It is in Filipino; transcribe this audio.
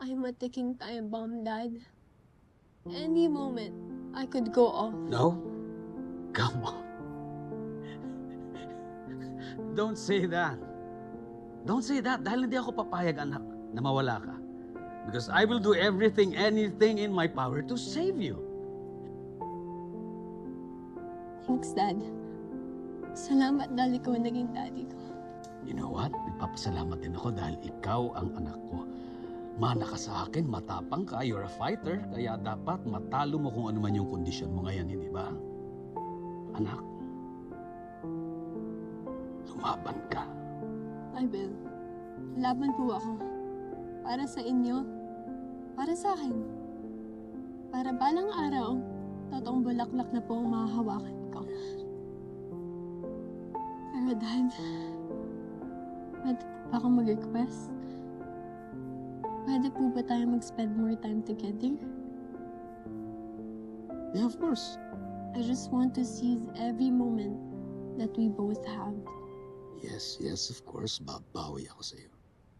I'm a ticking time bomb, Dad. Any moment, I could go off. No? Come on. Don't say that. Don't say that dahil hindi ako papayag, anak, na mawala ka. Because I will do everything, anything in my power to save you. Thanks, Dad. Salamat dahil ikaw ang naging daddy ko. You know what? Nagpapasalamat din ako dahil ikaw ang anak ko. Mana ka sa akin, matapang ka, you're a fighter, kaya dapat matalo mo kung ano man yung kondisyon mo ngayon, hindi ba? Anak, lumaban ka. I will. Laban po ako. Para sa inyo. Para sa akin. Para balang araw, totoong bulaklak na po ang mahahawakan ko. Pero Dad, pwede po ba akong mag-request? Pwede po ba tayo mag-spend more time together? Yeah, of course. I just want to seize every moment that we both have. Yes, of course. Babawi ako sa'yo.